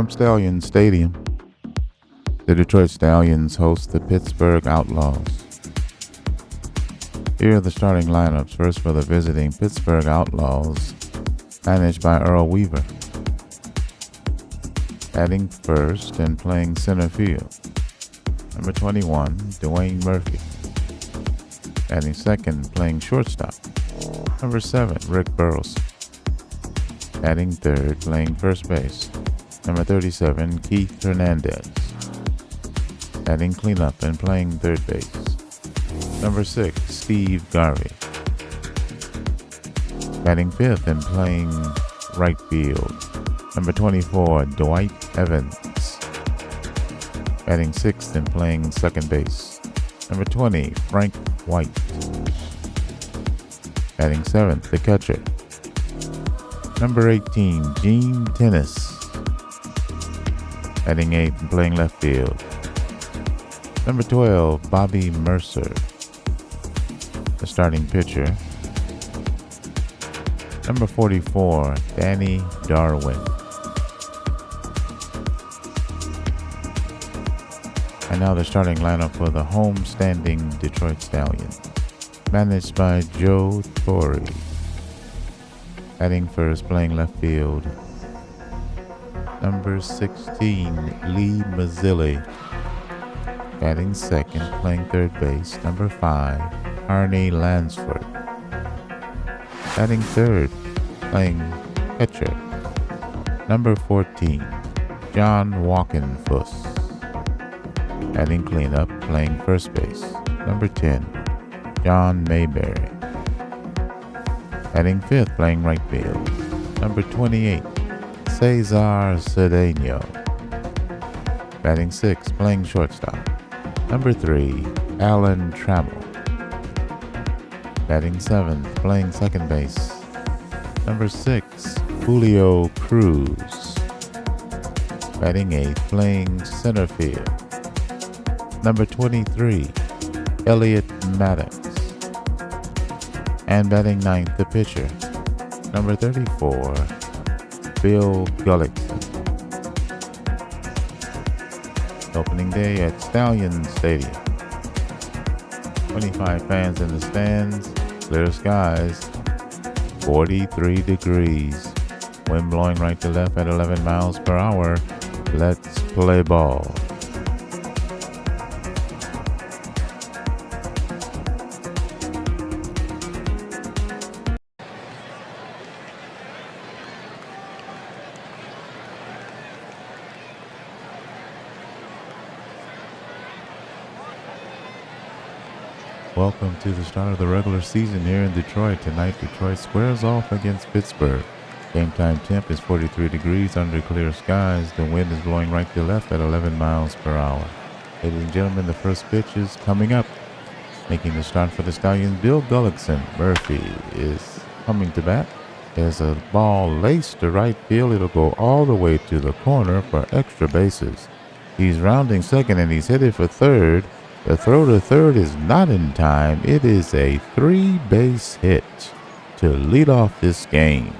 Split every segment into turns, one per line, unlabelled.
From Stallion Stadium, the Detroit Stallions host the Pittsburgh Outlaws. Here are the starting lineups. First for the visiting Pittsburgh Outlaws, managed by Earl Weaver. Batting first and playing center field, number 21, Dwayne Murphy. Batting second, playing shortstop, number 7, Rick Burleson. Batting third, playing first base, number 37, Keith Hernandez. Batting cleanup and playing third base, number 6, Steve Garvey. Batting fifth and playing right field, number 24, Dwight Evans. Batting sixth and playing second base, number 20, Frank White. Batting seventh, the catcher, number 18, Gene Tennis. Batting eighth and playing left field, number 12, Bobby Mercer. The starting pitcher, number 44, Danny Darwin. And now the starting lineup for the home-standing Detroit Stallions, managed by Joe Torre. Batting first, playing left field, number 16, Lee Mazzilli. Batting second, playing third base, number 5, Arnie Lansford. Batting third, playing catcher, number 14, John Walkenfuss. Batting cleanup, playing first base, number 10, John Mayberry. Batting fifth, playing right field, number 28, Cesar Cedeno. Batting sixth, playing shortstop, number 3, Alan Trammell. Batting seventh, playing second base, number 6, Julio Cruz. Batting eighth, playing center field, number 23, Elliot Maddox. And batting ninth, the pitcher, number 34, Bill Gullickson. Opening day at Stallion Stadium. 25 fans in the stands, clear skies, 43 degrees, wind blowing right to left at 11 miles per hour. Let's play ball. Welcome to the start of the regular season here in Detroit. Tonight, Detroit squares off against Pittsburgh. Game time temp is 43 degrees under clear skies. The wind is blowing right to left at 11 miles per hour. Ladies and gentlemen, the first pitch is coming up. Making the start for the Stallions, Bill Gullickson. Murphy is coming to bat. There's a ball laced to right field. It'll go all the way to the corner for extra bases. He's rounding second and he's headed for third. The throw to third is not in time. It is a 3-base hit to lead off this game.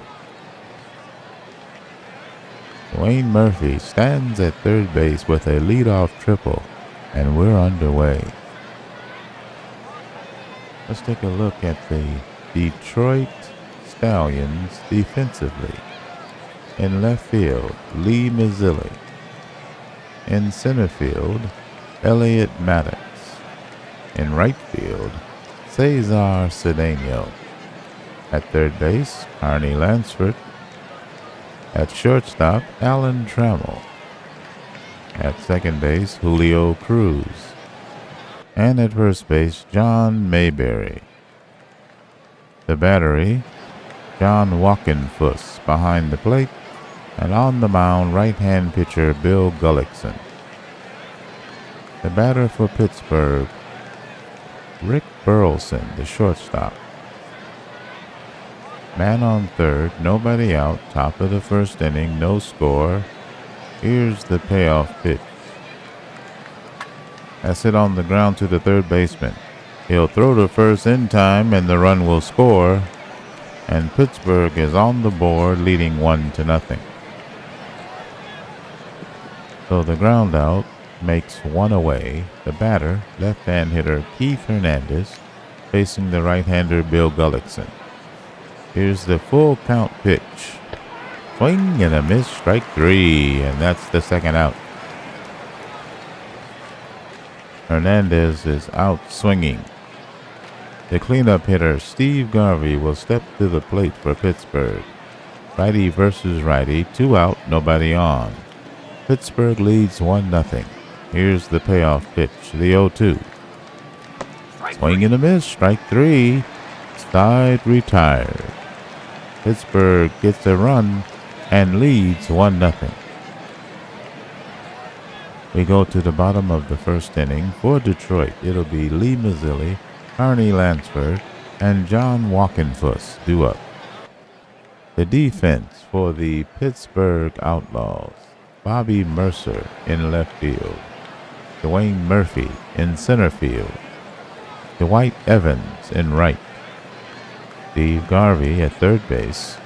Dwayne Murphy stands at third base with a leadoff triple, and we're underway. Let's take a look at the Detroit Stallions defensively. In left field, Lee Mazzilli. In center field, Elliot Maddox. In right field, Cesar Cedeno. At third base, Arnie Lansford. At shortstop, Alan Trammell. At second base, Julio Cruz. And at first base, John Mayberry. The battery, John Walkenfuss behind the plate, and on the mound, right-hand pitcher Bill Gullickson. The batter for Pittsburgh, Rick Burleson, the shortstop. Man on third, nobody out, top of the first inning, no score. Here's the payoff pitch. That's hit on the ground to the third baseman. He'll throw to first in time and the run will score. And Pittsburgh is on the board leading 1-0. So the ground out makes one away. The batter, left-hand hitter Keith Hernandez, facing the right-hander Bill Gullickson. Here's the full count pitch. Swing and a miss, strike three, and that's the second out. Hernandez is out swinging. The cleanup hitter Steve Garvey will step to the plate for Pittsburgh. Righty versus righty, 2 out, nobody on. Pittsburgh leads 1-0. Here's the payoff pitch, the 0-2. Swing and a miss, strike three. Side retired. Pittsburgh gets a run and leads 1-0. We go to the bottom of the first inning. For Detroit, it'll be Lee Mazzilli, Carney Lansford, and John Walkenfuss due up. The defense for the Pittsburgh Outlaws: Bobby Mercer in left field, Dwayne Murphy in center field, Dwight Evans in right, Steve Garvey at third base,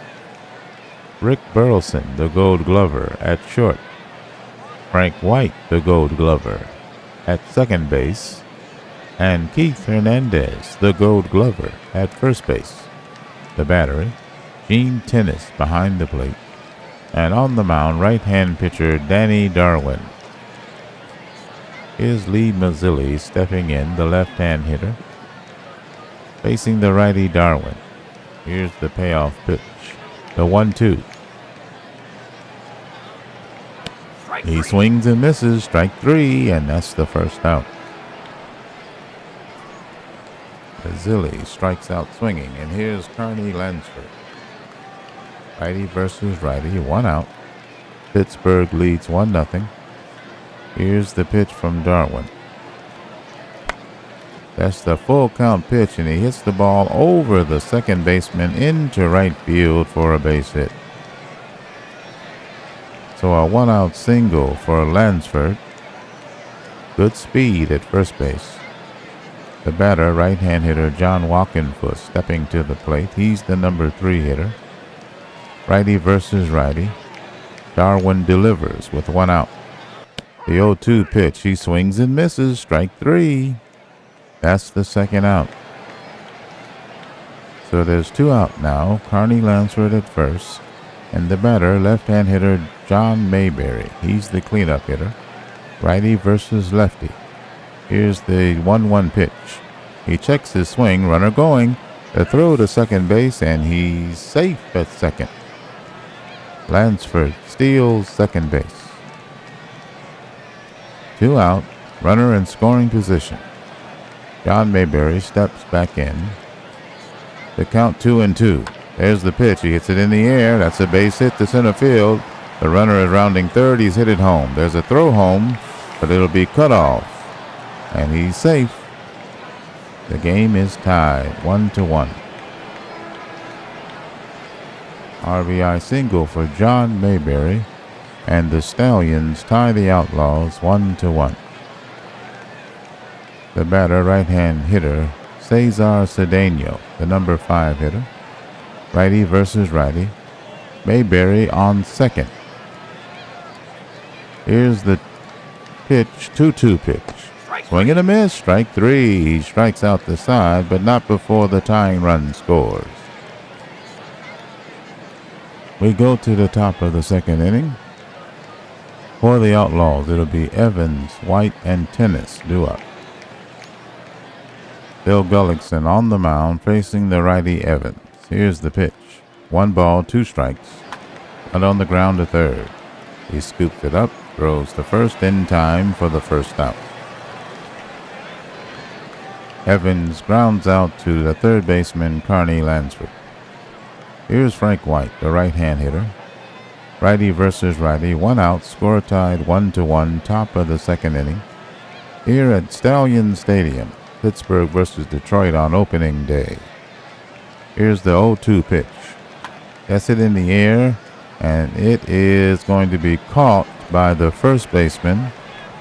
Rick Burleson, the Gold Glover, at short, Frank White, the Gold Glover, at second base, and Keith Hernandez, the Gold Glover, at first base. The battery, Gene Tennis behind the plate, and on the mound, right-hand pitcher Danny Darwin. Here's Lee Mazzilli stepping in, the left-hand hitter, facing the righty Darwin. Here's the payoff pitch, the 1-2. He swings and misses, strike three, and that's the first out. Mazzilli strikes out swinging, and here's Carney Lansford. Righty versus righty, 1 out. Pittsburgh leads 1-0. Here's the pitch from Darwin. That's the full count pitch, and he hits the ball over the second baseman into right field for a base hit. So a 1-out single for Lansford. Good speed at first base. The batter, right-hand hitter John Walkenfuss, stepping to the plate. He's the number 3 hitter. Righty versus righty. Darwin delivers with 1 out. The 0-2 pitch. He swings and misses. Strike three. That's the second out. So there's 2 out now. Carney Lansford at first. And the batter, left-hand hitter John Mayberry. He's the cleanup hitter. Righty versus lefty. Here's the 1-1 pitch. He checks his swing. Runner going. The throw to second base, and he's safe at second. Lansford steals second base. 2 out. Runner in scoring position. John Mayberry steps back in. The count 2-2. There's the pitch. He hits it in the air. That's a base hit to center field. The runner is rounding third. He's hit it home. There's a throw home, but it'll be cut off. And he's safe. The game is tied 1-1. RBI single for John Mayberry, and the Stallions tie the Outlaws 1-1. The batter, right-hand hitter Cesar Cedeno, the number 5 hitter. Righty versus righty. Mayberry on second. Here's the pitch, 2-2 pitch. Swing and a miss, strike three. He strikes out the side, but not before the tying run scores. We go to the top of the second inning. For the Outlaws, it'll be Evans, White, and Tennis due up. Bill Gullickson on the mound facing the righty Evans. Here's the pitch. 1 ball, 2 strikes. Out on the ground to third. He scoops it up, throws the first in time for the first out. Evans grounds out to the third baseman, Carney Lansford. Here's Frank White, the right-hand hitter. Righty versus righty, 1 out, score tied 1-1, top of the second inning. Here at Stallion Stadium, Pittsburgh versus Detroit on opening day. Here's the 0-2 pitch. That's it in the air, and it is going to be caught by the first baseman.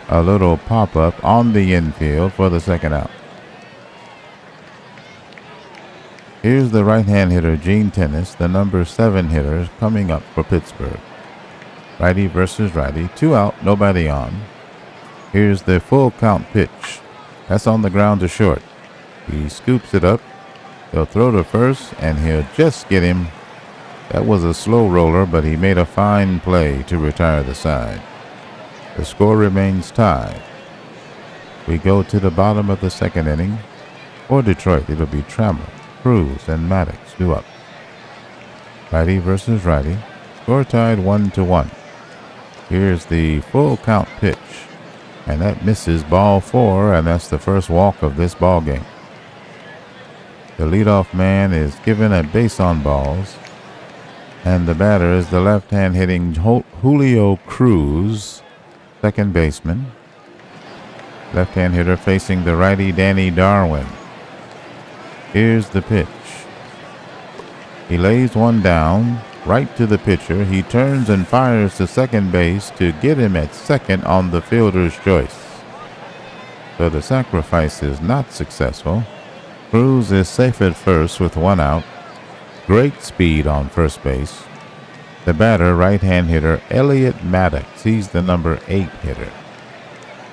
A little pop-up on the infield for the second out. Here's the right-hand hitter Gene Tennis, the number 7 hitter, coming up for Pittsburgh. Righty versus righty. 2 out, nobody on. Here's the full count pitch. That's on the ground to short. He scoops it up. He'll throw to first, and he'll just get him. That was a slow roller, but he made a fine play to retire the side. The score remains tied. We go to the bottom of the second inning. For Detroit, it'll be Trammell, Cruz, and Maddox due up. Righty versus righty. Score tied 1-1. Here's the full count pitch. And that misses ball 4, and that's the first walk of this ball game. The leadoff man is given a base on balls. And the batter is the left-hand hitting Julio Cruz, second baseman. Left-hand hitter facing the righty Danny Darwin. Here's the pitch. He lays one down, right to the pitcher. He turns and fires to second base to get him at second on the fielder's choice. So the sacrifice is not successful. Cruz is safe at first with 1 out. Great speed on first base. The batter, right-hand hitter Elliot Maddox. He's the number 8 hitter.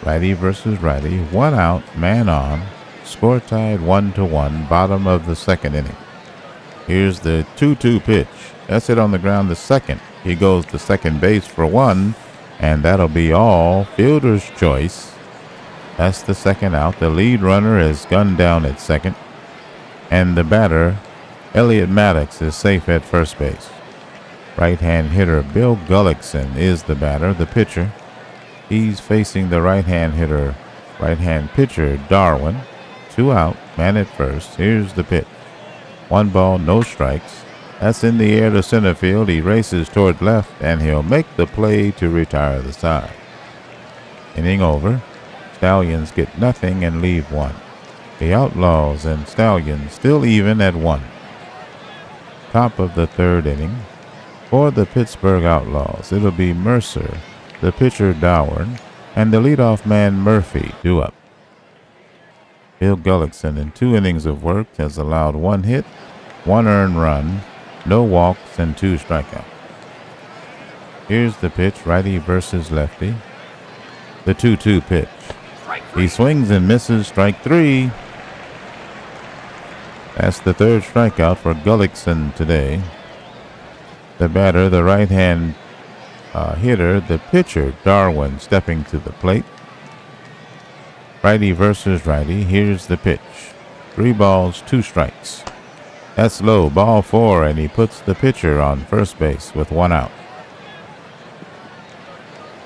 Righty versus righty. 1 out, man on. Score tied 1-1, bottom of the second inning. Here's the 2-2 pitch. That's it on the ground to second. He goes to second base for 1, and that'll be all. Fielder's choice. That's the second out. The lead runner is gunned down at second. And the batter, Elliot Maddox, is safe at first base. Right-hand hitter Bill Gullickson is the batter. The pitcher, he's facing the right-hand pitcher Darwin. 2 out, man at first. Here's the pitch. 1 ball, no strikes. That's in the air to center field. He races toward left, and he'll make the play to retire the side. Inning over. Stallions get nothing and leave 1. The Outlaws and Stallions still even at 1. Top of the third inning. For the Pittsburgh Outlaws, it'll be Mercer, the pitcher Darwin, and the leadoff man Murphy due up. Bill Gullickson, in 2 innings of work, has allowed 1 hit, 1 earned run, no walks, and 2 strikeouts. Here's the pitch, righty versus lefty. The 2-2 pitch. He swings and misses, strike 3. That's the 3rd strikeout for Gullickson today. The batter, the right-hand hitter, the pitcher, Darwin, stepping to the plate. Righty versus righty. Here's the pitch. 3 balls, 2 strikes. That's low, ball 4, and he puts the pitcher on first base with 1 out.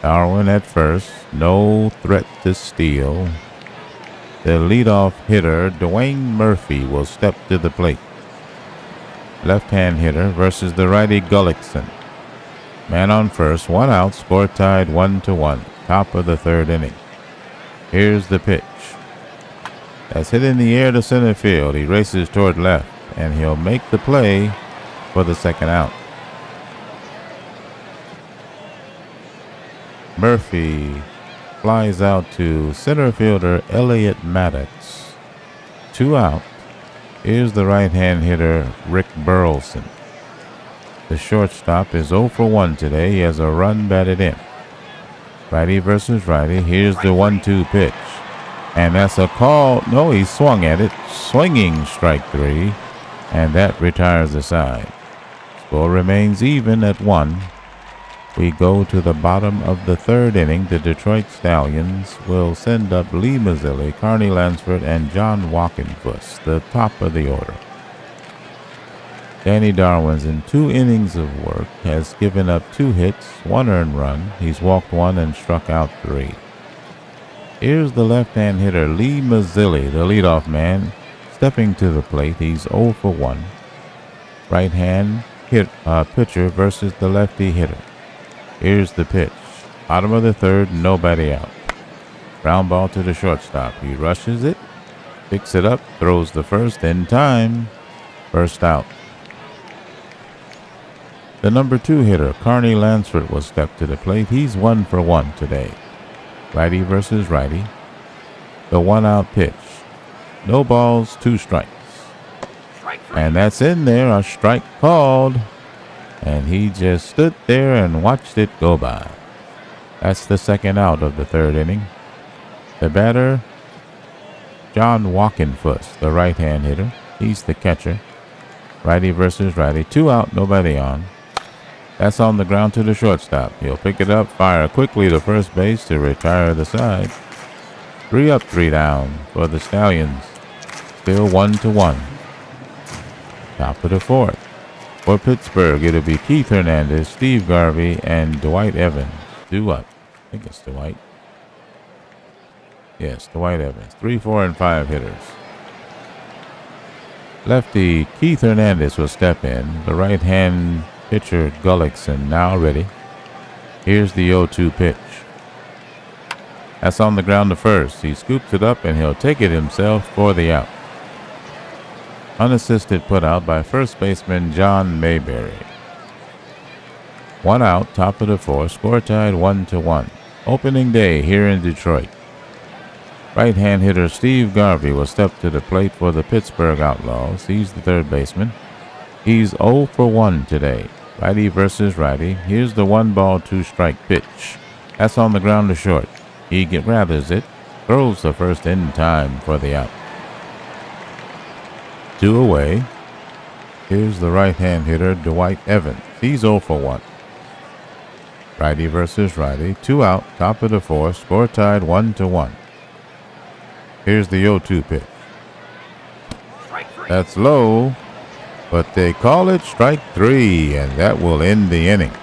Darwin at first, no threat to steal. The leadoff hitter, Dwayne Murphy, will step to the plate. Left-hand hitter versus the righty Gullickson. Man on first, 1 out, score tied 1-1, top of the third inning. Here's the pitch. That's hit in the air to center field. He races toward left, and he'll make the play for the second out. Murphy flies out to center fielder Elliot Maddox. 2 out. Here's the right-hand hitter Rick Burleson. The shortstop is 0 for 1 today. He has a run batted in. Righty versus righty. Here's the 1-2 pitch. And that's a call. No, he swung at it. Swinging strike 3. And that retires the side. Score remains even at 1. We go to the bottom of the third inning. The Detroit Stallions will send up Lee Mazzilli, Carney Lansford, and John Walkenfuss, the top of the order. Danny Darwin's in 2 innings of work has given up 2 hits, 1 earned run. He's walked 1 and struck out 3. Here's the left-hand hitter Lee Mazzilli, the leadoff man, stepping to the plate. He's 0 for 1. Right-hand pitcher versus the lefty hitter. Here's the pitch. Bottom of the third, nobody out. Ground ball to the shortstop. He rushes it, picks it up, throws the first in time. First out. The number 2 hitter, Carney Lansford, will step to the plate. He's 1 for 1 today. Righty versus righty. The 1-out pitch. No balls, 2 strikes. And that's in there, a strike called. And he just stood there and watched it go by. That's the second out of the third inning. The batter, John Walkenfuss, the right-hand hitter. He's the catcher. Righty versus righty. 2 out, nobody on. That's on the ground to the shortstop. He'll pick it up, fire quickly to first base to retire the side. 3 up, 3 down for the Stallions. Still 1-1. Top of the fourth. For Pittsburgh, it'll be Keith Hernandez, Steve Garvey, and Dwight Evans. 2 up. I think it's Dwight. Yes, Dwight Evans. 3, 4, and 5 hitters. Lefty Keith Hernandez will step in. The right-hand pitcher Gullickson now ready. Here's the 0-2 pitch. That's on the ground to first. He scoops it up and he'll take it himself for the out. Unassisted put out by first baseman John Mayberry. 1 out, top of the fourth, score tied 1-1. Opening day here in Detroit. Right-hand hitter Steve Garvey will step to the plate for the Pittsburgh Outlaws. He's the third baseman. He's 0 for 1 today. Righty versus righty. Here's the 1-ball, 2-strike pitch. That's on the ground to short. He gathers it, throws the first in time for the out. 2 away. Here's the right-hand hitter Dwight Evans. He's 0 for 1. Righty versus righty. 2 out, top of the fourth, score tied 1-1. Here's the 0-2 pitch. That's low, but they call it strike 3, and that will end the inning.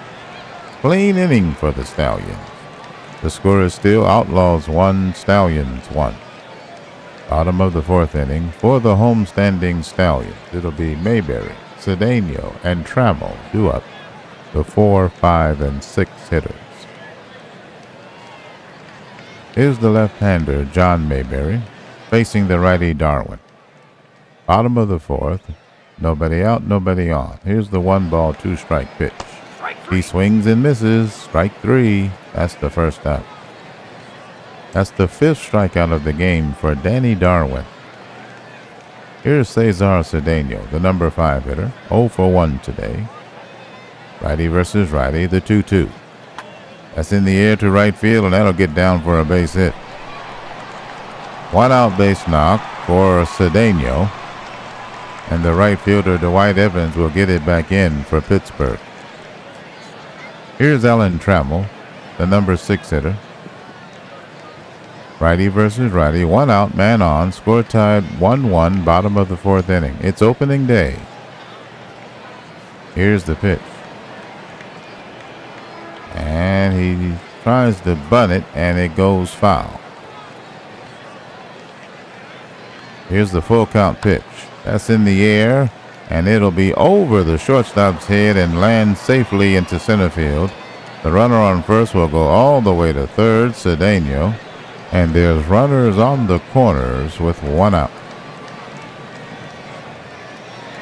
Clean inning for the Stallions. The score is still Outlaws 1, Stallions 1. Bottom of the fourth inning for the homestanding Stallions. It'll be Mayberry, Cedeno, and Trammell due up, the 4, 5, and 6 hitters. Here's the left-hander John Mayberry facing the righty Darwin. Bottom of the fourth, nobody out, nobody on. Here's the 1-ball, 2-strike pitch. He swings and misses. Strike 3. That's the first out. That's the 5th strikeout of the game for Danny Darwin. Here's Cesar Cedeno, the number 5 hitter, 0 for 1 today. Righty versus righty, the 2-2. That's in the air to right field, and that'll get down for a base hit. 1 out base knock for Cedeno, and the right fielder Dwight Evans will get it back in for Pittsburgh. Here's Alan Trammell, the number 6 hitter. Righty versus righty, 1 out, man on, score tied 1-1, bottom of the fourth inning. It's opening day. Here's the pitch. And he tries to bunt it, and it goes foul. Here's the full count pitch. That's in the air, and it'll be over the shortstop's head and land safely into center field. The runner on first will go all the way to third, Cedeno, and there's runners on the corners with 1 out.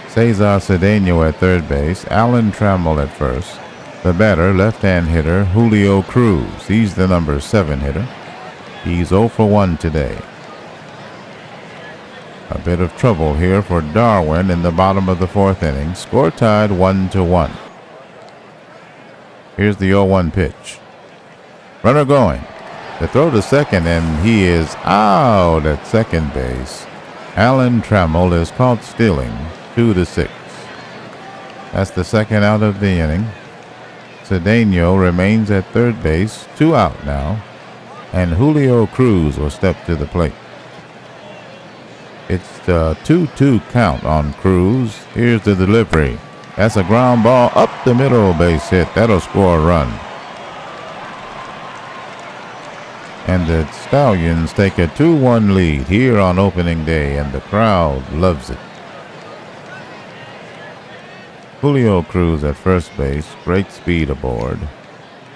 Cesar Cedeno at third base, Alan Trammell at first. The batter, left-hand hitter Julio Cruz. He's the number 7 hitter. He's 0 for 1 today. A bit of trouble here for Darwin in the bottom of the fourth inning. Score tied 1-1. Here's the 0-1 pitch. Runner going. The throw to second, and he is out at second base. Alan Trammell is caught stealing. 2-6. That's the second out of the inning. Cedeno remains at third base. 2 out now. And Julio Cruz will step to the plate. It's the 2-2 count on Cruz. Here's the delivery. That's a ground ball up the middle, base hit. That'll score a run. And the Stallions take a 2-1 lead here on opening day, and the crowd loves it. Julio Cruz at first base, great speed aboard.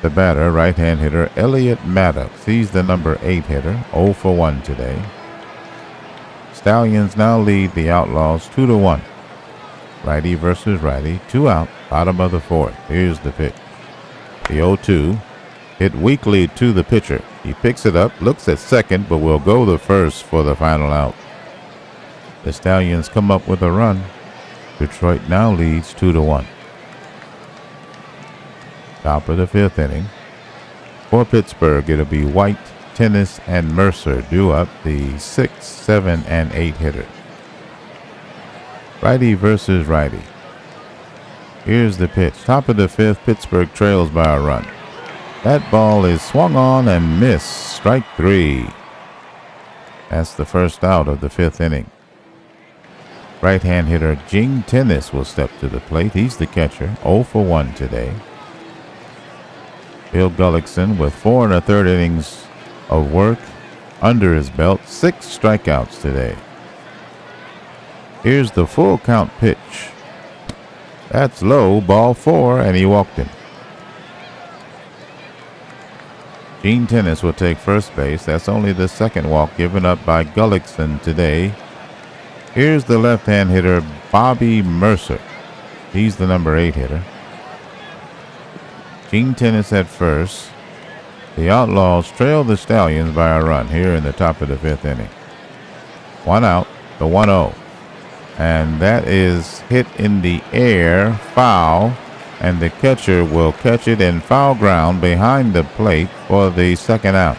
The batter, right-hand hitter Elliot Maddox. He's the number 8 hitter, 0 for 1 today. Stallions now lead the Outlaws 2-1. Righty versus righty, 2 out, bottom of the fourth. Here's the pitch. The 0-2 hit weakly to the pitcher. He picks it up, looks at second, but will go to first for the final out. The Stallions come up with a run. Detroit now leads 2-1. Top of the fifth inning. For Pittsburgh, it'll be White, Tennis, and Mercer due up, the 6, 7, and 8 hitter. Righty versus righty. Here's the pitch. Top of the fifth, Pittsburgh trails by a run. That ball is swung on and missed. Strike 3. That's the first out of the fifth inning. Right-hand hitter Gene Tennis will step to the plate. He's the catcher, 0 for 1 today. Bill Gullickson with 4 1/3 innings of work under his belt, 6 strikeouts today. Here's the full count pitch. That's low, ball 4, and he walked him. Gene Tennis will take first base. That's only the second walk given up by Gullickson today. Here's the left-hand hitter, Bobby Mercer. He's the number 8 hitter. Gene Tennis at first. The Outlaws trail the Stallions by a run here in the top of the fifth inning. 1 out, the 1-0. And that is hit in the air, foul, and the catcher will catch it in foul ground behind the plate for the second out.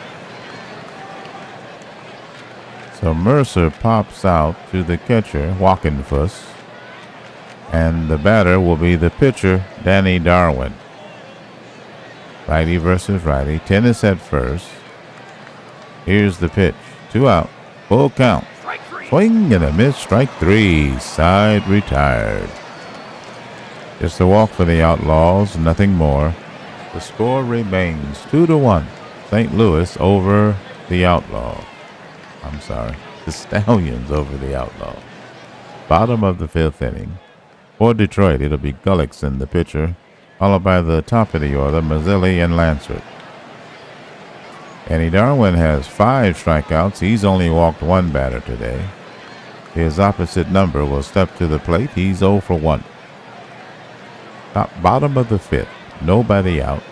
So Mercer pops out to the catcher, Walkenfuss, and the batter will be the pitcher, Danny Darwin. Righty versus righty. Tennis at first. Here's the pitch. 2 out. Full count. Swing and a miss. Strike 3. Side retired. Just a walk for the Outlaws. Nothing more. The score remains 2-1. St. Louis over the Outlaws. I'm sorry. The Stallions over the Outlaws. Bottom of the fifth inning. For Detroit, it'll be Gullickson, the pitcher, followed by the top of the order, Mazzilli and Lansford. Danny Darwin has 5 strikeouts. He's only walked 1 batter today. His opposite number will step to the plate. He's 0 for 1. Bottom of the fifth. Nobody out.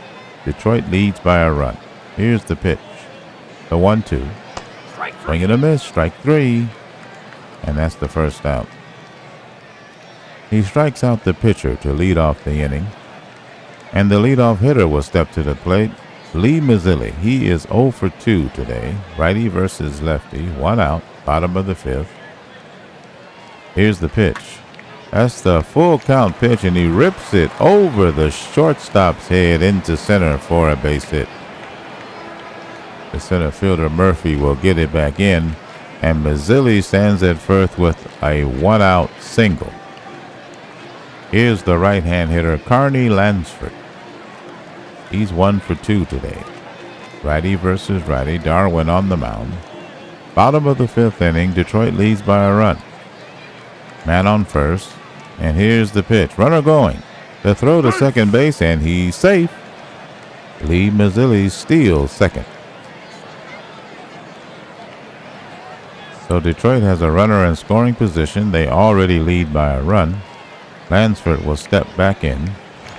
Detroit leads by a run. Here's the pitch. The 1-2. Swing and a miss. Strike 3. And that's the first out. He strikes out the pitcher to lead off the inning. And the leadoff hitter will step to the plate. Lee Mazzilli. He is 0 for 2 today. Righty versus lefty. 1 out. Bottom of the fifth. Here's the pitch. That's the full count pitch, and he rips it over the shortstop's head into center for a base hit. The center fielder Murphy will get it back in, and Mazzilli stands at first with a 1-out single. Here's the right-hand hitter Carney Lansford. He's 1 for 2 today. Righty versus righty. Darwin on the mound. Bottom of the fifth inning. Detroit leads by a run. Man on first. And here's the pitch. Runner going. The throw to second base, and he's safe. Lee Mazzilli steals second. So Detroit has a runner in scoring position. They already lead by a run. Lansford will step back in.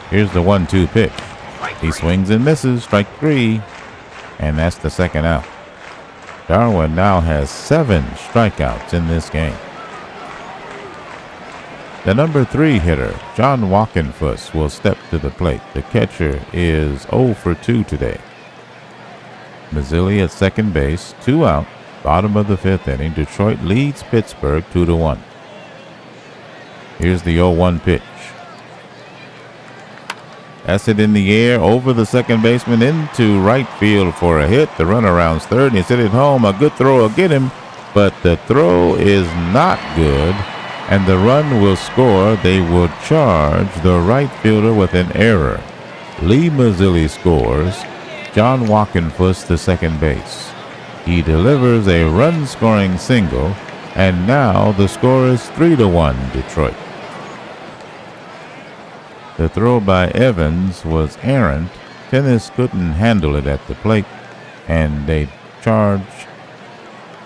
Here's the 1-2 pitch. He swings and misses. Strike 3. And that's the second out. Darwin now has 7 strikeouts in this game. The number 3 hitter, John Walkenfuss, will step to the plate. The catcher is 0 for 2 today. Mazzilli at second base, 2 out. Bottom of the fifth inning. Detroit leads Pittsburgh 2-1. Here's the 0-1 pitch. That's it in the air over the second baseman into right field for a hit. The runner rounds third, and he's hit it home. A good throw will get him, but the throw is not good, and the run will score. They will charge the right fielder with an error. Lee Mazzilli scores. John Walkenfuss to second base. He delivers a run-scoring single, and now the score is 3-1 Detroit. The throw by Evans was errant. Tennis couldn't handle it at the plate, and they charge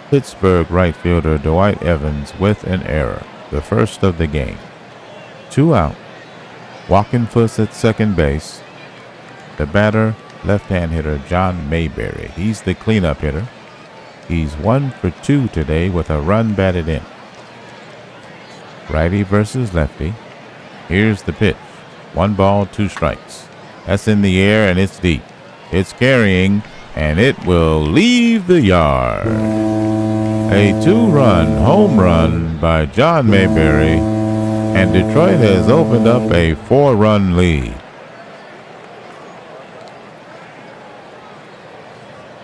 Pittsburgh right fielder Dwight Evans with an error, the first of the game. 2 out. Walkenfuss at second base. The batter, left-hand hitter John Mayberry. He's the cleanup hitter. He's 1 for 2 today with a run batted in. Righty versus lefty. Here's the pitch. 1 ball, 2 strikes. That's in the air and it's deep. It's carrying and it will leave the yard. A 2-run home run by John Mayberry, and Detroit has opened up a 4-run lead.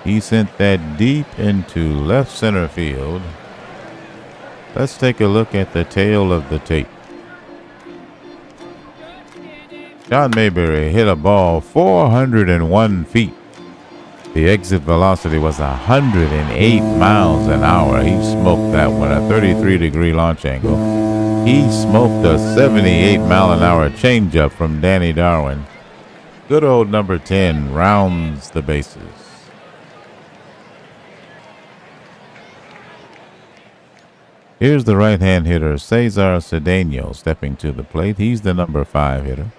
He sent that deep into left center field. Let's take a look at the tail of the tape. John Mayberry hit a ball 401 feet. The exit velocity was 108 miles an hour. He smoked that one, a 33-degree launch angle. He smoked a 78-mile-an-hour changeup from Danny Darwin. Good old number 10 rounds the bases. Here's the right-hand hitter, Cesar Cedeno, stepping to the plate. He's the number 5 hitter.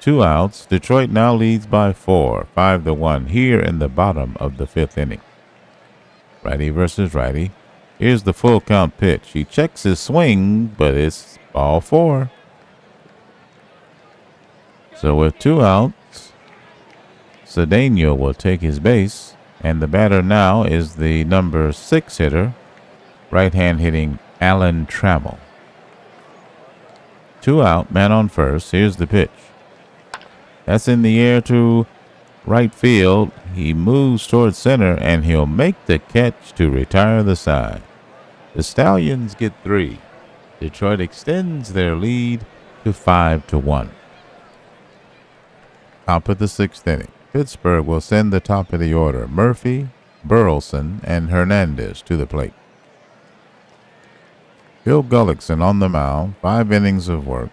2 outs. Detroit now leads by 4, 5-1 here in the bottom of the 5th inning. Righty versus righty. Here's the full count pitch. He checks his swing, but it's ball 4. So with 2 outs, Cedeno will take his base, and the batter now is the number 6 hitter, right-hand hitting Alan Trammell. 2 out, man on first. Here's the pitch. That's in the air to right field. He moves towards center, and he'll make the catch to retire the side. The Stallions get 3. Detroit extends their lead to 5-1. Top of the 6th inning. Pittsburgh will send the top of the order. Murphy, Burleson, and Hernandez to the plate. Bill Gullickson on the mound. 5 innings of work.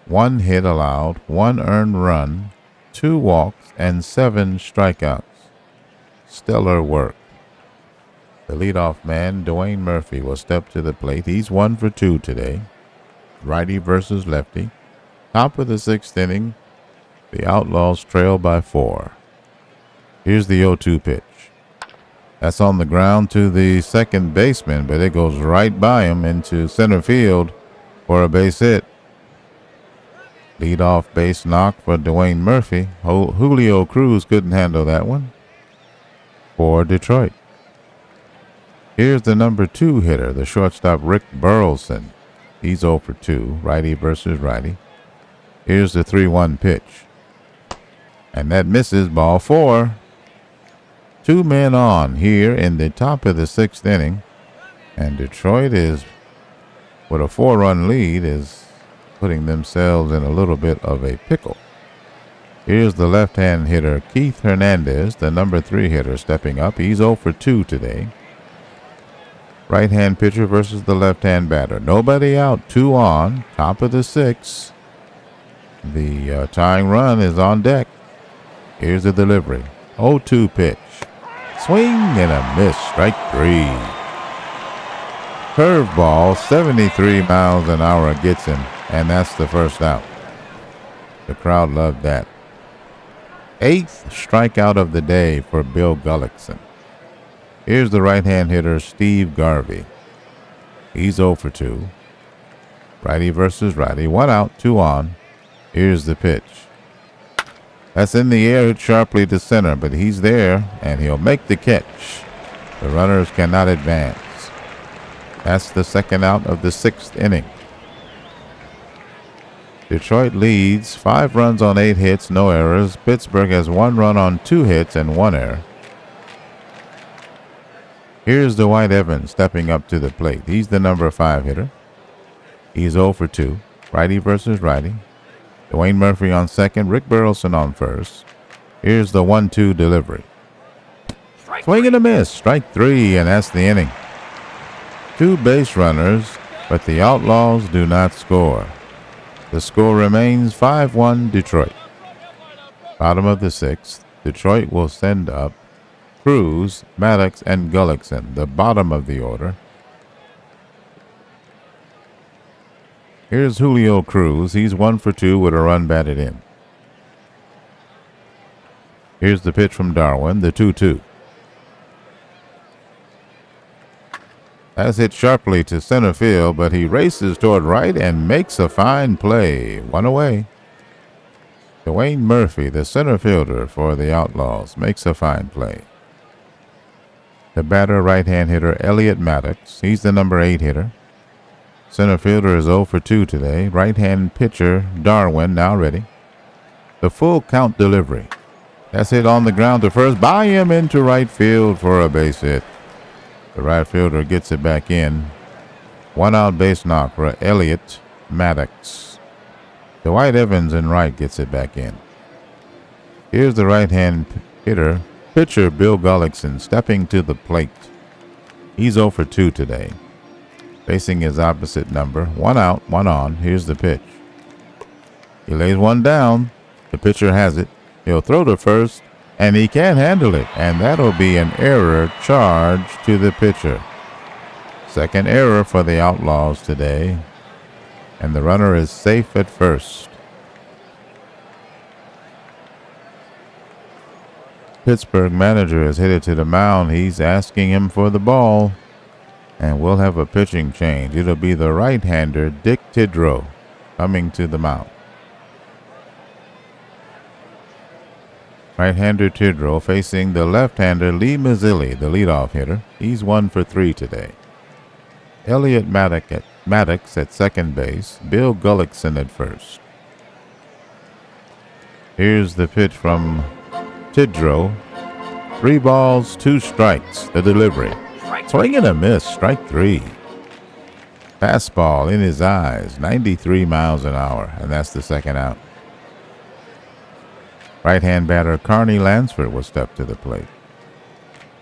1 hit allowed, 1 earned run, 2 walks, and 7 strikeouts. Stellar work. The leadoff man, Dwayne Murphy, will step to the plate. He's 1 for 2 today. Righty versus lefty. Top of the 6th inning. The Outlaws trail by 4. Here's the 0-2 pitch. That's on the ground to the second baseman, but it goes right by him into center field for a base hit. Leadoff base knock for Dwayne Murphy. Julio Cruz couldn't handle that one for Detroit. Here's the number 2 hitter, the shortstop Rick Burleson. He's 0 for 2, righty versus righty. Here's the 3-1 pitch. And that misses, ball 4. 2 men on here in the top of the 6th inning. And Detroit is, with a 4-run lead, is putting themselves in a little bit of a pickle. Here's the left-hand hitter, Keith Hernandez, the number 3 hitter, stepping up. He's 0 for 2 today. Right-hand pitcher versus the left-hand batter. Nobody out, 2 on, top of the 6th. The tying run is on deck. Here's the delivery. 0-2 pitch. Swing and a miss, strike 3. Curveball, 73 miles an hour gets him, and that's the first out. The crowd loved that. 8th strikeout of the day for Bill Gullickson. Here's the right-hand hitter, Steve Garvey. He's 0 for 2. Righty versus righty. 1 out, 2 on. Here's the pitch. That's in the air, hit sharply to center, but he's there, and he'll make the catch. The runners cannot advance. That's the second out of the 6th inning. Detroit leads 5 runs on 8 hits, no errors. Pittsburgh has 1 run on 2 hits and 1 error. Here's Dwight Evans stepping up to the plate. He's the number 5 hitter. He's 0 for 2. Righty versus righty. Dwayne Murphy on second. Rick Burleson on first. Here's the 1-2 delivery. Swing and a miss. Strike 3, and that's the inning. 2 base runners, but the Outlaws do not score. The score remains 5-1 Detroit. Bottom of the 6th. Detroit will send up Cruz, Maddox, and Gullickson, the bottom of the order. Here's Julio Cruz. He's 1 for 2 with a run batted in. Here's the pitch from Darwin, the 2-2. That's hit sharply to center field, but he races toward right and makes a fine play. 1 away. Dwayne Murphy, the center fielder for the Outlaws, makes a fine play. The batter, right-hand hitter Elliot Maddox. He's the number 8 hitter. Center fielder is 0 for 2 today. Right-hand pitcher Darwin now ready. The full count delivery. That's hit on the ground to first. By him into right field for a base hit. The right fielder gets it back in. 1 out base knock for Elliot Maddox. Dwight Evans in right gets it back in. Here's the right-hand hitter, pitcher Bill Gullickson, stepping to the plate. He's 0 for 2 today. Facing his opposite number. 1 out, 1 on. Here's the pitch. He lays one down. The pitcher has it. He'll throw to first, and he can't handle it. And that'll be an error charge to the pitcher. Second error for the Outlaws today. And the runner is safe at first. Pittsburgh manager is headed to the mound. He's asking him for the ball. And we'll have a pitching change. It'll be the right-hander Dick Tidrow coming to the mound. Right-hander Tidrow facing the left-hander Lee Mazzilli, the leadoff hitter. He's 1 for 3 today. Elliot Maddox at second base. Bill Gullickson at first. Here's the pitch from Tidrow. 3 balls, 2 strikes. The delivery. Swing and a miss. Strike 3. Fastball in his eyes. 93 miles an hour. And that's the second out. Right-hand batter Carney Lansford will step to the plate.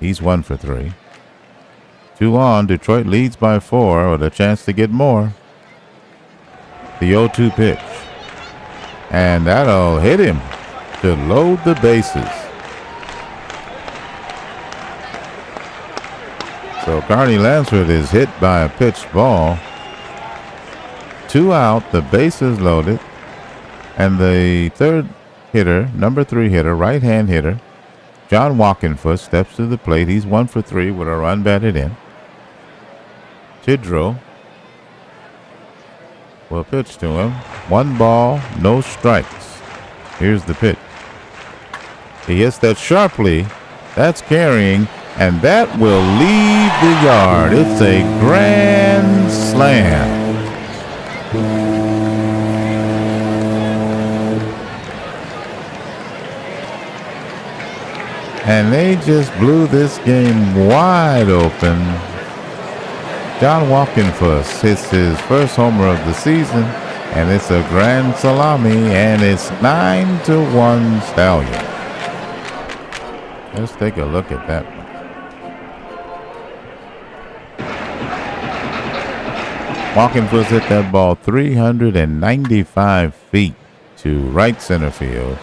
He's 1 for 3. 2 on. Detroit leads by 4 with a chance to get more. The 0-2 pitch. And that'll hit him to load the bases. So Carney Lansford is hit by a pitched ball. 2 out. The bases loaded. And the third hitter, number 3 hitter, right-hand hitter, John Walkenfoot steps to the plate. He's 1 for 3 with a run batted in. Tidrow will pitch to him. 1 ball, no strikes. Here's the pitch. He hits that sharply. That's carrying, and that will leave the yard. It's a grand slam. And they just blew this game wide open. John Walkenfoot hits his first homer of the season, and it's a grand salami, and it's 9-1 Stallion. Let's take a look at that one. Walkenfoot hit that ball 395 feet to right center field.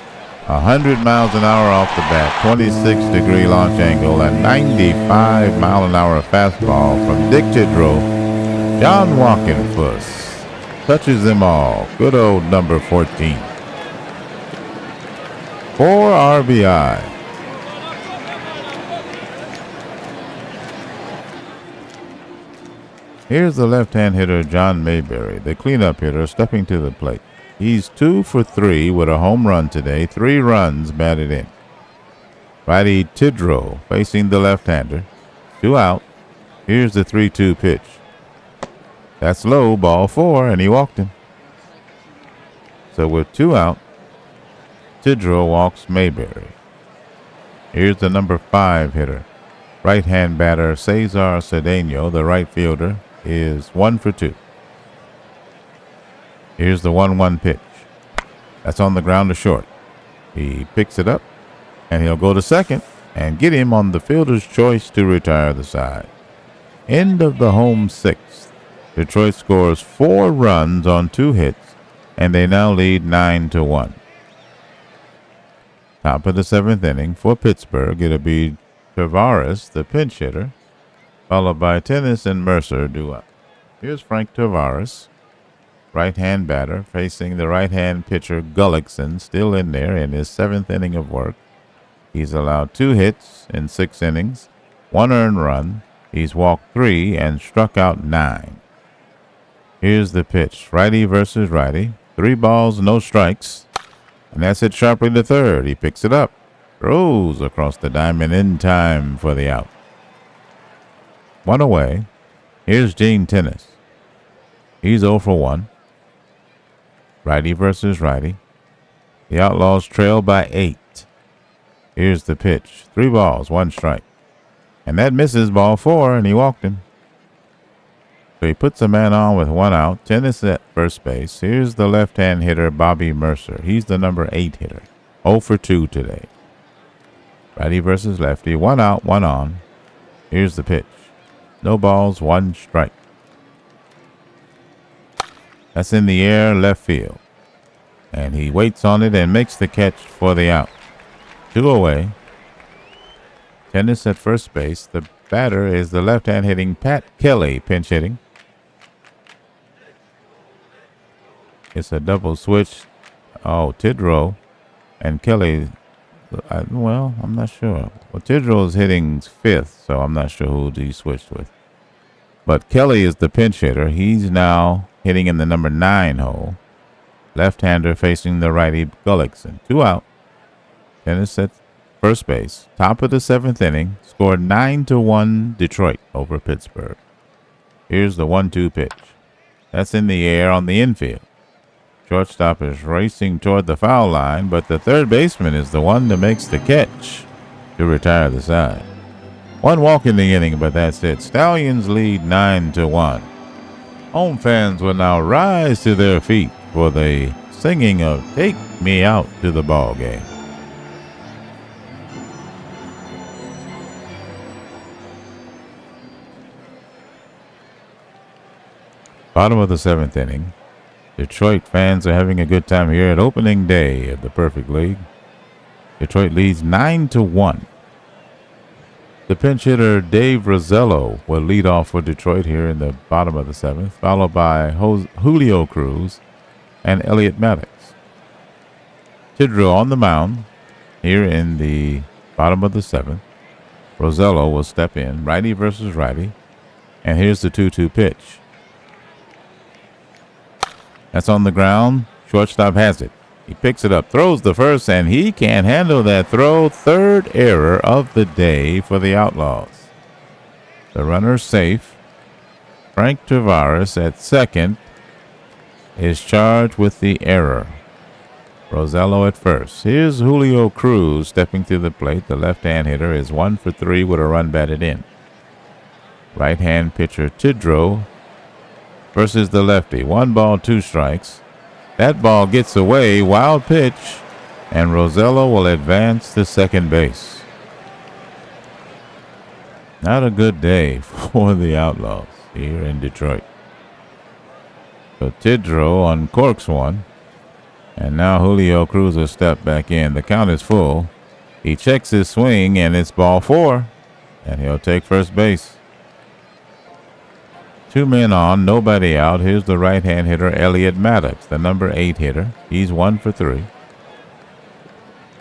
100 miles an hour off the bat, 26-degree launch angle, and 95-mile-an-hour fastball from Dick Tidrow. John Walkenfoot touches them all. Good old number 14. 4 RBI. Here's the left-hand hitter John Mayberry, the cleanup hitter, stepping to the plate. He's 2 for 3 with a home run today. 3 runs batted in. Righty Tidrow facing the left-hander. 2 out. Here's the 3-2 pitch. That's low, ball 4, and he walked him. So with 2 out, Tidrow walks Mayberry. Here's the number 5 hitter. Right-hand batter Cesar Cedeno, the right fielder, is 1 for 2. Here's the 1-1 pitch. That's on the ground to short. He picks it up, and he'll go to second and get him on the fielder's choice to retire the side. End of the home 6th. Detroit scores 4 runs on 2 hits, and they now lead 9-1. Top of the 7th inning for Pittsburgh. It'll be Tavares, the pinch hitter, followed by Tennis and Mercer due up. Here's Frank Tavares. Right-hand batter facing the right-hand pitcher Gullickson, still in there in his 7th inning of work. He's allowed 2 hits in 6 innings, 1 earned run. He's walked 3 and struck out 9. Here's the pitch. Righty versus righty. 3 balls, no strikes. And that's it sharply to third. He picks it up. Throws across the diamond in time for the out. One away. Here's Gene Tennis. He's 0 for 1. Righty versus righty. The Outlaws trail by 8. Here's the pitch. 3 balls, 1 strike. And that misses ball 4, and he walked him. So he puts a man on with 1 out. Tennis at first base. Here's the left-hand hitter, Bobby Mercer. He's the number 8 hitter. 0 for 2 today. Righty versus lefty. 1 out, 1 on. Here's the pitch. No balls, 1 strike. That's in the air, left field. And he waits on it and makes the catch for the out. 2 away. Tennis at first base. The batter is the left-hand hitting Pat Kelly, pinch hitting. It's a double switch. Oh, Tidrow and Kelly. Well, I'm not sure. Well, Tidrow is hitting 5th, so I'm not sure who he switched with. But Kelly is the pinch hitter. He's now hitting in the number 9 hole. Left-hander facing the righty Gullickson. 2 out. Tennis at first base. Top of the 7th inning. Scored 9-1 Detroit over Pittsburgh. Here's the 1-2 pitch. That's in the air on the infield. Shortstop is racing toward the foul line, but the third baseman is the one that makes the catch to retire the side. 1 walk in the inning, but that's it. Stallions lead 9-1. Home fans will now rise to their feet for the singing of "Take Me Out to the Ball Game." Bottom of the 7th inning. Detroit fans are having a good time here at opening day of the Perfect League. Detroit leads 9-1. The pinch hitter Dave Rosello will lead off for Detroit here in the bottom of the 7th, followed by Julio Cruz and Elliot Maddox. Tidrow on the mound here in the bottom of the 7th. Rosello will step in, righty versus righty. And here's the 2-2 pitch. That's on the ground. Shortstop has it. He picks it up, throws the first, and he can't handle that throw. Third error of the day for the Outlaws. The runner's safe. Frank Tavares at second is charged with the error. Rosello at first. Here's Julio Cruz stepping to the plate. The left-hand hitter is 1 for 3 with a run batted in. Right-hand pitcher Tidrow versus the lefty. 1 ball, 2 strikes. That ball gets away. Wild pitch. And Rosello will advance to second base. Not a good day for the Outlaws here in Detroit. So Tidrow uncorks one. And now Julio Cruz will step back in. The count is full. He checks his swing, and it's ball 4. And he'll take first base. 2 men on, nobody out. Here's the right-hand hitter, Elliot Maddox, the number 8 hitter. He's 1 for 3.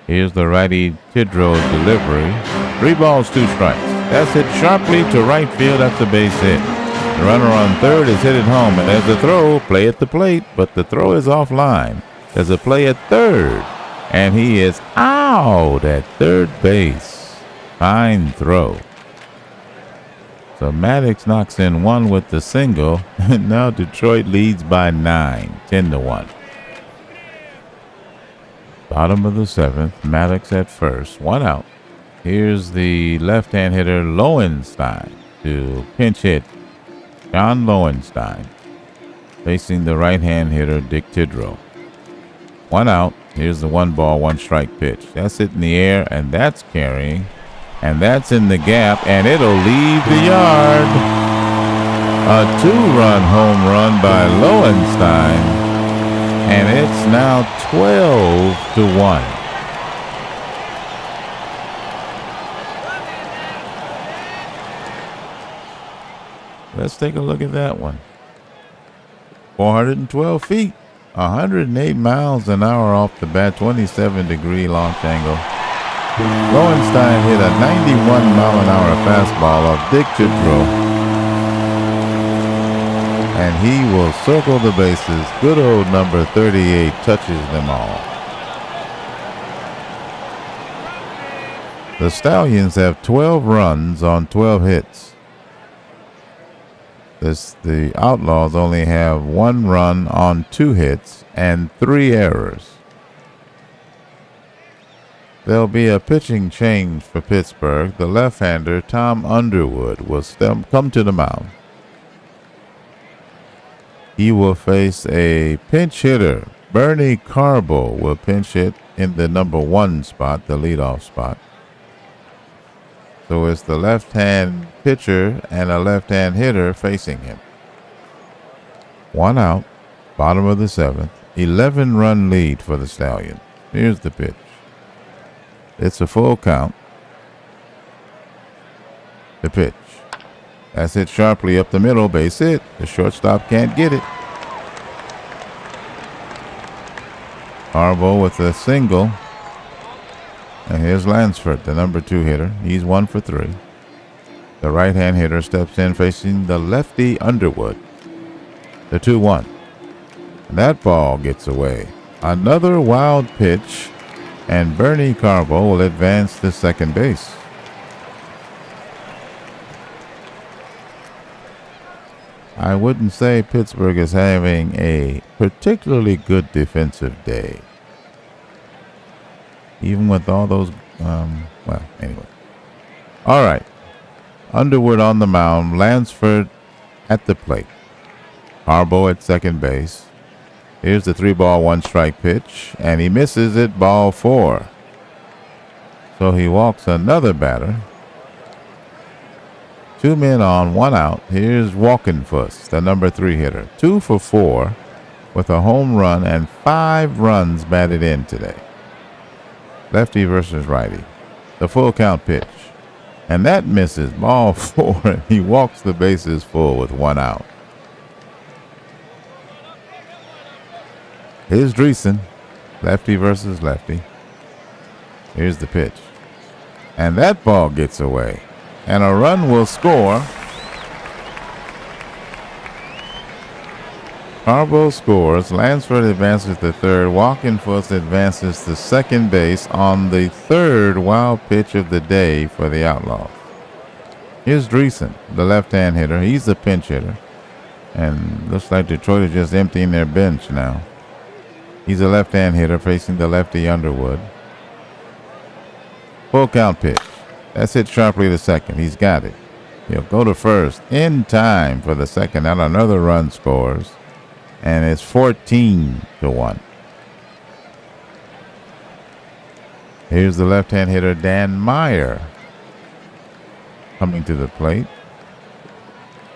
Here's the righty Tidrow delivery. 3 balls, 2 strikes. That's hit sharply to right field. That's a base hit. The runner on third is hit it home, and there's a throw. Play at the plate, but the throw is offline. There's a play at third, and he is out at third base. Fine throw. So Maddox knocks in 1 with the single, and now Detroit leads by 9, 10-1. Bottom of the 7th, Maddox at first, 1 out. Here's the left-hand hitter Lowenstein to pinch hit John Lowenstein, facing the right-hand hitter Dick Tidrow. 1 out. Here's the 1 ball, 1 strike pitch. That's it in the air, and that's carrying. And that's in the gap, and it'll leave the yard. A 2-run home run by Lowenstein, and it's now 12-1. Let's take a look at that one. 412 feet, 108 miles an hour off the bat, 27-degree launch angle. Lowenstein hit a 91-mile-an-hour fastball of Dick Tidrow, and he will circle the bases. Good old number 38 touches them all. The Stallions have 12 runs on 12 hits. The Outlaws only have 1 run on 2 hits and 3 errors. There'll be a pitching change for Pittsburgh. The left-hander, Tom Underwood, will come to the mound. He will face a pinch hitter. Bernie Carbo will pinch hit in the number 1 spot, the leadoff spot. So it's the left-hand pitcher and a left-hand hitter facing him. 1 out, bottom of the 7th. 11-run lead for the Stallions. Here's the pitch. It's a full count. The pitch. That's hit sharply up the middle, base hit. The shortstop can't get it. Carbo with a single. And here's Lansford, the number 2 hitter. He's 1 for 3. The right-hand hitter steps in facing the lefty Underwood. The 2-1. And that ball gets away. Another wild pitch, and Bernie Carbo will advance to second base. I wouldn't say Pittsburgh is having a particularly good defensive day. Even with all those, well, anyway. All right. Underwood on the mound. Lansford at the plate. Carbo at second base. Here's the 3-ball, 1-strike pitch, and he misses it, ball 4. So he walks another batter. 2 men on, 1 out. Here's Walkenfuss, the number 3 hitter. 2 for 4 with a home run and 5 runs batted in today. Lefty versus righty. The full count pitch. And that misses, ball 4. He walks the bases full with 1 out. Here's Dreesen. Lefty versus lefty. Here's the pitch. And that ball gets away. And a run will score. Carbo scores. Lansford advances to third. Walkenfuss advances to second base on the 3rd wild pitch of the day for the Outlaws. Here's Dreesen, the left-hand hitter. He's the pinch hitter. And looks like Detroit is just emptying their bench now. He's a left-hand hitter facing the lefty Underwood. Full count pitch. That's hit sharply to second. He's got it. He'll go to first in time for the second out. Another run scores. And it's 14-1. Here's the left-hand hitter, Dan Meyer, coming to the plate,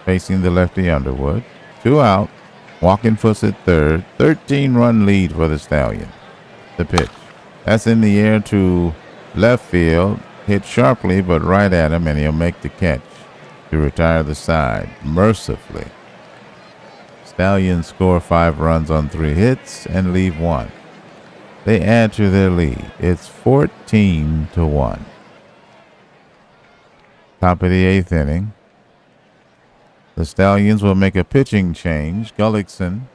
facing the lefty Underwood. 2 out. Walkenfuss at third. 13-run lead for the Stallion. The pitch. That's in the air to left field. Hit sharply, but right at him, and he'll make the catch to retire the side mercifully. Stallions score 5 runs on 3 hits and leave 1. They add to their lead. It's 14-1. Top of the 8th inning. The Stallions will make a pitching change. Gullickson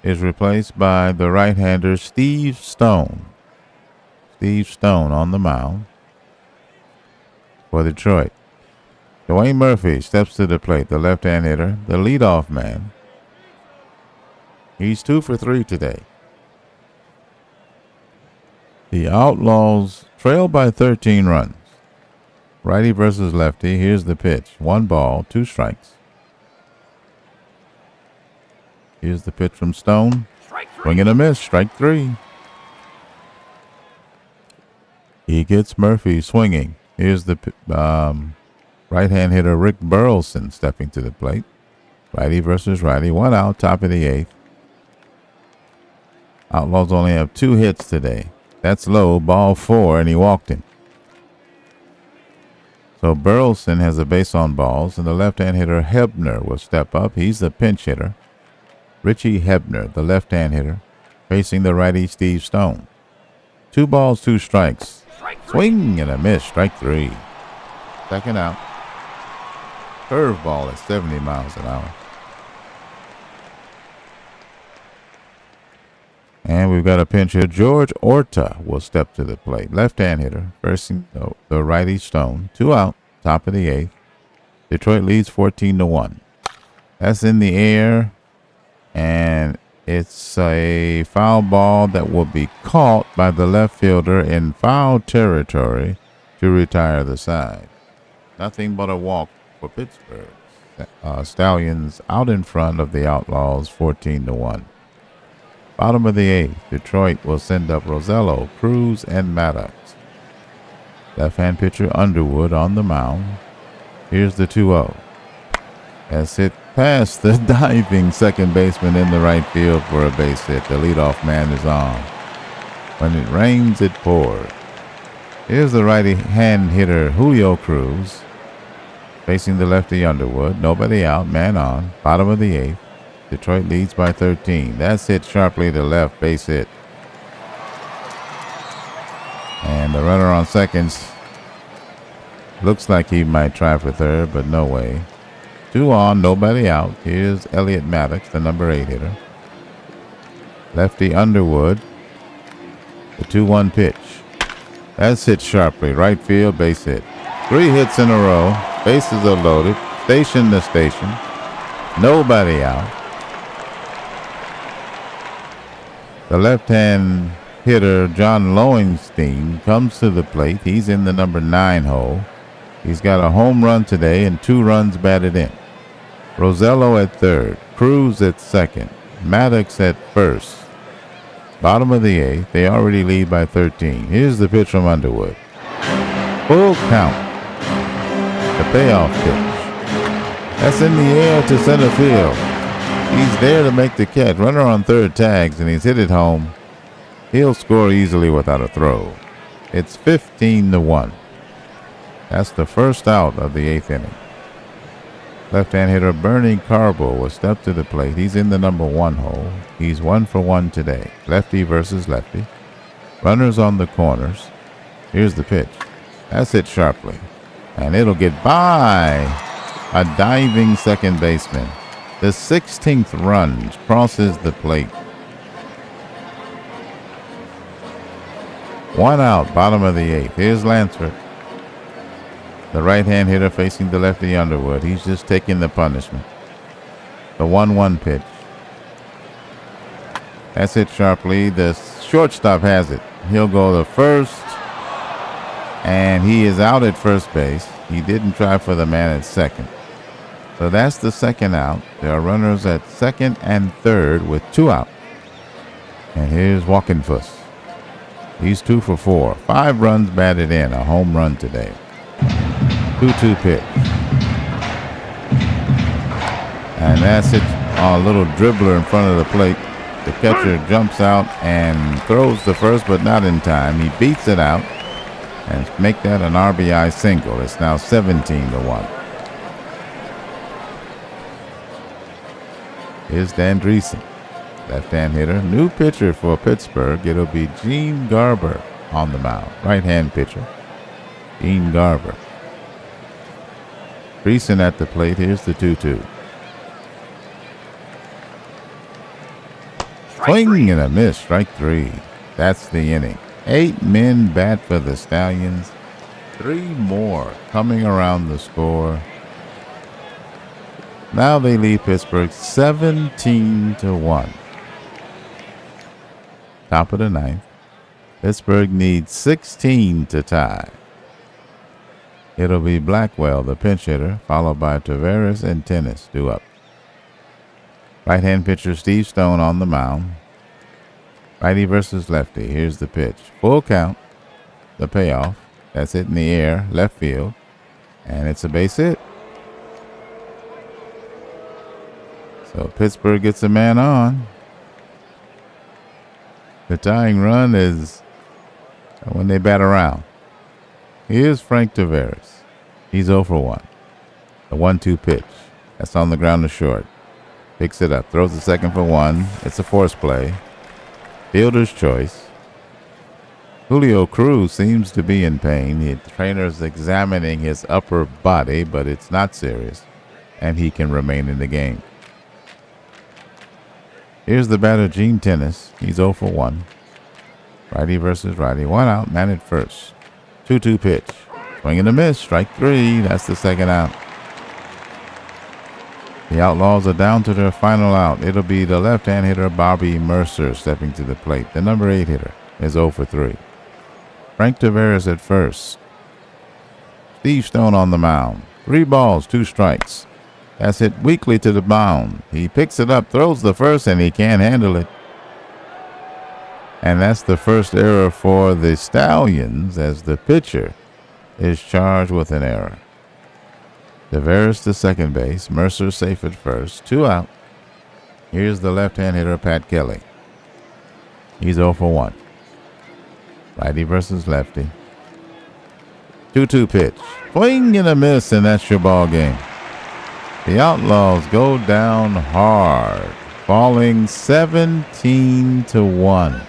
is replaced by the right-hander Steve Stone. Steve Stone on the mound for Detroit. Dwayne Murphy steps to the plate, the left-hand hitter, the leadoff man. He's 2 for 3 today. The Outlaws trail by 13 runs. Righty versus lefty. Here's the pitch. 1 ball, 2 strikes. Here's the pitch from Stone. Swing and a miss. Strike 3. He gets Murphy swinging. Here's the right-hand hitter Rick Burleson stepping to the plate. Righty versus righty. 1 out, top of the 8th. Outlaws only have 2 hits today. That's low, ball 4, and he walked him. So Burleson has a base on balls, and the left-hand hitter Hebner will step up. He's the pinch hitter. Richie Hebner, the left-hand hitter, facing the righty Steve Stone. 2 balls, 2 strikes. Swing and a miss, strike 3. Second out. Curveball at 70 miles an hour. And we've got a pinch hitter. George Orta will step to the plate. Left-hand hitter versing the righty Stone. 2 out, top of the 8th. Detroit leads 14-1. That's in the air, and it's a foul ball that will be caught by the left fielder in foul territory to retire the side. Nothing but a walk for Pittsburgh. Stallions out in front of the Outlaws 14-1. Bottom of the 8th, Detroit will send up Rosello, Cruz, and Maddox. Left-hand pitcher Underwood on the mound. Here's the 2-0. That's hit past the diving second baseman in the right field for a base hit. The leadoff man is on. When it rains, it pours. Here's the righty-hand hitter Julio Cruz facing the lefty Underwood. Nobody out, man on. Bottom of the 8th. Detroit leads by 13. That's hit sharply to left, base hit. And the runner on seconds looks like he might try for third, but no way. 2 on, nobody out. Here's Elliot Maddox, the number 8 hitter. Lefty Underwood. The 2-1 pitch. That's hit sharply. Right field, base hit. 3 hits in a row. Bases are loaded. Station to station. Nobody out. The left-hand hitter, John Lowenstein, comes to the plate. He's in the number 9 hole. He's got a home run today and 2 runs batted in. Rosello at third. Cruz at second. Maddox at first. Bottom of the 8th. They already lead by 13. Here's the pitch from Underwood. Full count. The payoff pitch. That's in the air to center field. He's there to make the catch. Runner on third tags, and he's hit it home. He'll score easily without a throw. It's 15-1. That's the first out of the 8th inning. Left-hand hitter Bernie Carbo will step to the plate. He's in the number 1 hole. He's 1 for 1 today. Lefty versus lefty. Runners on the corners. Here's the pitch. That's hit sharply. And it'll get by a diving second baseman. The 16th run crosses the plate. 1 out, bottom of the 8th. Here's Lansford. The right-hand hitter facing the lefty Underwood. He's just taking the punishment. The 1-1 pitch. That's hit sharply. The shortstop has it. He'll go to first. And he is out at first base. He didn't try for the man at second. So that's the second out. There are runners at second and third with 2 out. And here's Walkenfuss. He's 2 for 4. 5 runs batted in. A home run today. 2-2 pitch. And that's it. A little dribbler in front of the plate. The catcher jumps out and throws the first, but not in time. He beats it out and make that an RBI single. It's now 17-1. Here's Dan Dreesen, left-hand hitter. New pitcher for Pittsburgh. It'll be Gene Garber on the mound. Right-hand pitcher, Gene Garber. Dreesen at the plate. Here's the 2-2. Swing and a miss. Strike 3. That's the inning. 8 men bat for the Stallions. 3 more coming around the score. Now they lead Pittsburgh 17-1. Top of the 9th. Pittsburgh needs 16 to tie. It'll be Blackwell, the pinch hitter, followed by Taveras and Tennis due up. Right-hand pitcher Steve Stone on the mound. Righty versus lefty. Here's the pitch. Full count. The payoff. That's it in the air, left field. And it's a base hit. So Pittsburgh gets a man on. The tying run is when they bat around. Here's Frank Taveras. He's 0 for 1. The 1-2 pitch. That's on the ground to short. Picks it up. Throws the second for 1. It's a force play. Fielder's choice. Julio Cruz seems to be in pain. The trainer's examining his upper body, but it's not serious, and he can remain in the game. Here's the batter, Gene Tennis. He's 0 for 1. Righty versus righty. 1 out, man at first. 2-2 pitch. Swing and a miss. Strike 3. That's the second out. The Outlaws are down to their final out. It'll be the left-hand hitter, Bobby Mercer, stepping to the plate. The number 8 hitter is 0 for 3. Frank Tavares at first. Steve Stone on the mound. 3 balls, 2 strikes. That's hit weakly to the mound. He picks it up, throws the first, and he can't handle it. And that's the first error for the Stallions, as the pitcher is charged with an error. Tavares to second base. Mercer safe at first. 2 out. Here's the left-hand hitter, Pat Kelly. He's 0 for 1. Righty versus lefty. 2-2 pitch. Swing and a miss, and that's your ball game. The Outlaws go down hard, falling 17-1.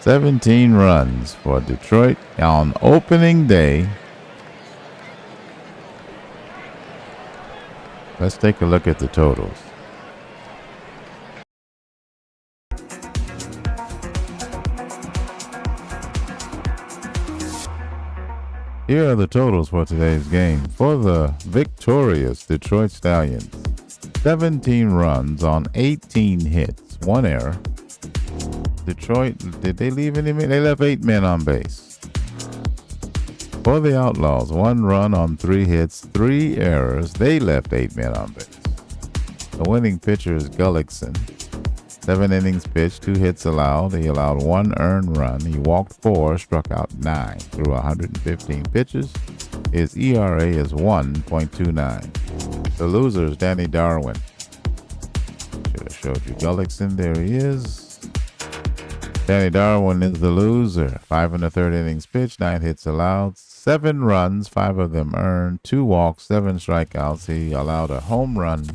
"17 runs for Detroit on opening day." Let's take a look at the totals. Here are the totals for today's game. For the victorious Detroit Stallions, 17 runs on 18 hits, 1 error. Detroit, did they leave any men? They left 8 men on base. For the Outlaws, 1 run on 3 hits, 3 errors. They left 8 men on base. The winning pitcher is Gullickson. 7 innings pitched, 2 hits allowed. He allowed 1 earned run. He walked 4, struck out 9 through 115 pitches. His ERA is 1.29. The loser is Danny Darwin. Should have showed you Gullickson. There he is. Danny Darwin is the loser. 5 1/3 innings pitched, 9 hits allowed, 7 runs, 5 of them earned, 2 walks, 7 strikeouts. He allowed a home run.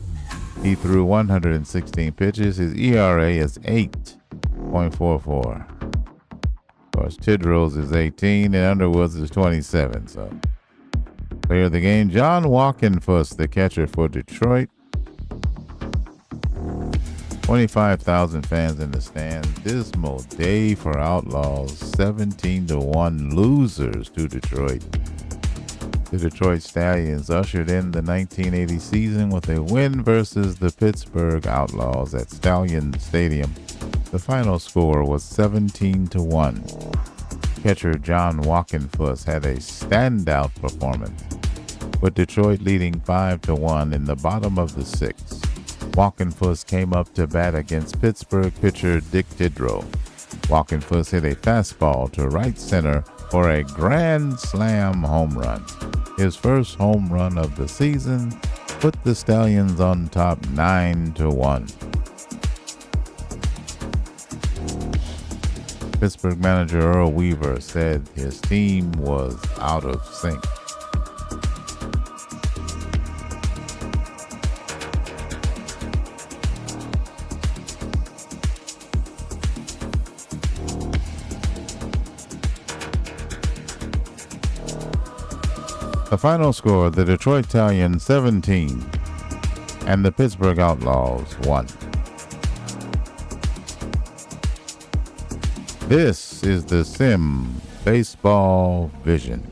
He threw 116 pitches. His ERA is 8.44. Of course, Tidrose is 18 and Underwoods is 27. So, player of the game, John Walkenfuss, the catcher for Detroit. 25,000 fans in the stands. Dismal day for Outlaws. 17-1 losers to Detroit. The Detroit Stallions ushered in the 1980 season with a win versus the Pittsburgh Outlaws at Stallion Stadium. The final score was 17-1. Catcher John Walkenfuss had a standout performance, with Detroit leading 5-1 in the bottom of the 6th. Walkenfuss came up to bat against Pittsburgh pitcher Dick Tidrow. Walkenfuss hit a fastball to right center for a grand slam home run. His first home run of the season put the Stallions on top 9-1. Pittsburgh manager Earl Weaver said his team was out of sync. The final score, the Detroit Stallions 17 and the Pittsburgh Outlaws 1. This is the Sim Baseball Vision.